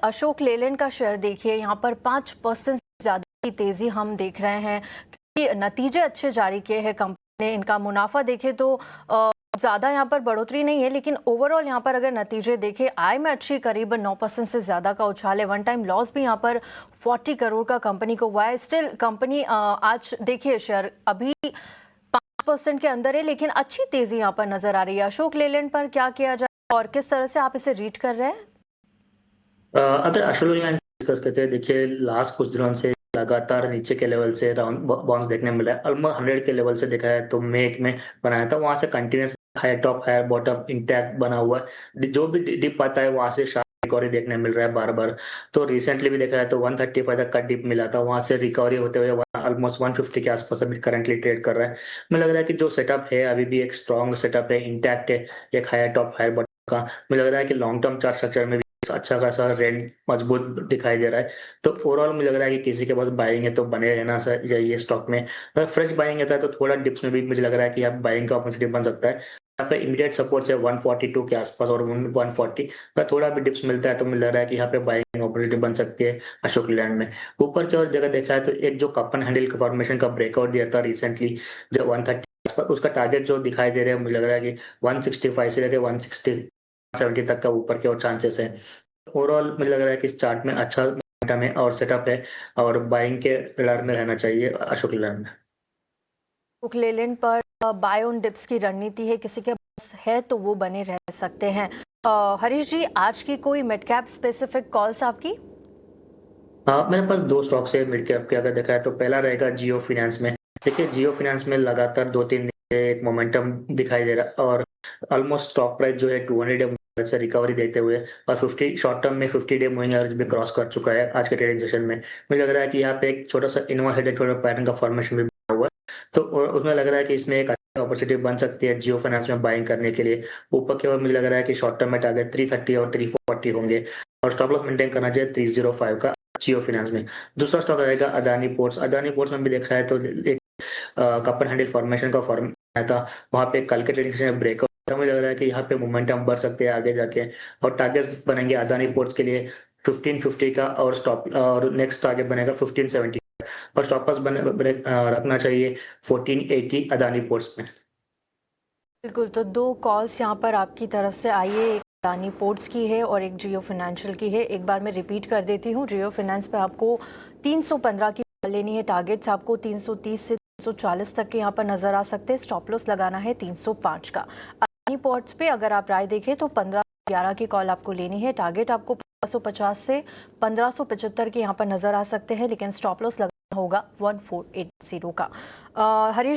अशोक लेलैंड का शेयर देखिए, यहाँ पर 5% से ज़्यादा की तेज़ी हम देख रहे हैं क्योंकि नतीजे अच्छे जारी किए हैं कंपनी ने। इनका मुनाफा देखें तो ज़्यादा यहाँ पर बढ़ोतरी नहीं है, लेकिन ओवरऑल यहाँ पर अगर नतीजे देखें, आय में अच्छी करीब 9% से ज़्यादा का उछाल है। वन टाइम लॉस भी यहाँ पर 40 करोड़ का कंपनी को हुआ है। स्टिल कंपनी आज देखिए शेयर अभी 5% के अंदर है, लेकिन अच्छी तेज़ी यहाँ पर नज़र आ रही है। अशोक लेलैंड पर क्या किया जाए और किस तरह से आप इसे रीड कर रहे हैं? अगर अशोक लेलैंड डिस्कस करते हैं, देखिए लास्ट कुछ दिनों से लगातार नीचे के लेवल से राउंड बाउंस देखने मिला है। ऑलमोस्ट 100 के लेवल से देखा है तो मई में बनाया था, वहां से continuous high top high bottom intact बना हुआ है। जो भी डिप आता है वहां से शार्प रिकवरी देखने मिल रहा है बार बार। तो रिसेंटली भी देखा है तो 135 तक का डिप मिला था, वहां से रिकवरी होते हुए ऑलमोस्ट 150 के आसपास अभी करंटली ट्रेड कर रहा है। मुझे लग रहा है कि जो सेटअप है अभी भी एक स्ट्रॉन्ग सेटअप है, इंटैक्ट है, एक हाई टॉप हाई बॉटम का। मुझे लग रहा है कि लॉन्ग टर्म चार्ट स्ट्रक्चर में अच्छा खासा रेंज मजबूत दिखाई दे रहा है। तो ओवरऑल मुझे लग रहा है कि किसी के पास बाइंग है तो बने रहना चाहिए स्टॉक में। अगर फ्रेश बाइंग आता है तो थोड़ा डिप्स में भी मुझे लग रहा है कि यहाँ बाइंग का अपॉर्चुनिटी बन सकता है। यहाँ पे इमीडिएट सपोर्ट है 142 के आसपास और 140। अगर थोड़ा भी डिप्स मिलता है तो मुझे लग रहा है कि यहाँ पे बाइंग अपॉर्चुनिटी बन सकती है अशोक लैंड में। ऊपर की ओर जगह देखा है तो एक जो कप एंड हैंडल फॉर्मेशन का ब्रेकआउट दिया था रिसेंटली, जो 130 उसका टारगेट जो दिखाई दे रहा है, मुझे लग रहा है कि 165 से लेकर 170 तक का ऊपर के और चांसेस है। ओवरऑल मुझे लग रहा है कि इस चार्ट में अच्छा मोमेंटम है और सेटअप है और बाइंग के रडार में रहना चाहिए अशोक लेलैंड में। अशोक लेलैंड पर बाय ऑन डिप्स की रणनीति है, किसी के पास है तो वो बने रह सकते हैं। हरीश जी, आज की कोई मिड कैप स्पेसिफिक कॉल्स आपकी? हाँ, मेरे पास दो स्टॉक्स है मिड कैप के, अगर देखा है तो पहला रहेगा जियो फाइनेंस में। देखिए जियो फाइनेंस में लगातार 2-3 दिन से एक मोमेंटम दिखाई दे रहा है और ऑलमोस्ट स्टॉक प्राइस जो है 200 डे से रिकवरी देते हुए और 50 शॉर्ट टर्म में 50 डे मूविंग एवरेज भी क्रॉस कर चुका है आज के ट्रेडिंग सेशन में। मुझे लग रहा है कि यहाँ पे एक छोटा सा इनोवा हेडेड थोड़ा पैटर्न का फॉर्मेशन भी बना हुआ है। तो उसमें लग रहा है कि इसमें एक अच्छी अपॉर्चुनिटी बन सकती है जियो फाइनेंस में बाइंग करने के लिए। ऊपर की ओर मुझे लग रहा है कि शॉर्ट टर्म में टारगेट 330 और 340 होंगे और स्टॉप लॉस मेंटेन करना चाहिए 305 का जियो फाइनेंस में। दूसरा स्टॉक रहेगा अदानी पोर्ट्स। अदानी पोर्ट्स में भी देखा है तो एक कप एंड हैंडल फॉर्मेशन का फॉर्म आया था, वहां पे कल के ट्रेडिंग सेशन में ब्रेकआउट। मुझे लग रहा है कि यहाँ पे मोमेंटम बढ़ सकते हैं आगे जाके और टारगेट्स बनेंगे अदानी पोर्ट्स के लिए 1550 का और स्टॉप और नेक्स्ट टारगेट बनेगा 1570 और स्टॉप लॉस रखना चाहिए 1480 अदानी पोर्ट्स में। बिल्कुल, तो दो कॉल्स यहाँ पर आपकी तरफ से आई है, एक अदानी पोर्ट्स की है और एक जियो फाइनेंशियल की है। एक बार मैं रिपीट कर देती हूँ, जियो फाइनेंस पे आपको 315 की कॉल लेनी है, टारगेट्स आपको 330 से 340 तक के यहाँ पर नजर आ सकते हैं, स्टॉप लॉस लगाना है 305 का। अदानी पोर्ट्स पे अगर आप राय देखें तो 1511 की कॉल आपको लेनी है, टारगेट आपको 1550 से 1575 के यहाँ पर नजर आ सकते हैं, लेकिन स्टॉप लॉस लगाना होगा 1480 का। हरीश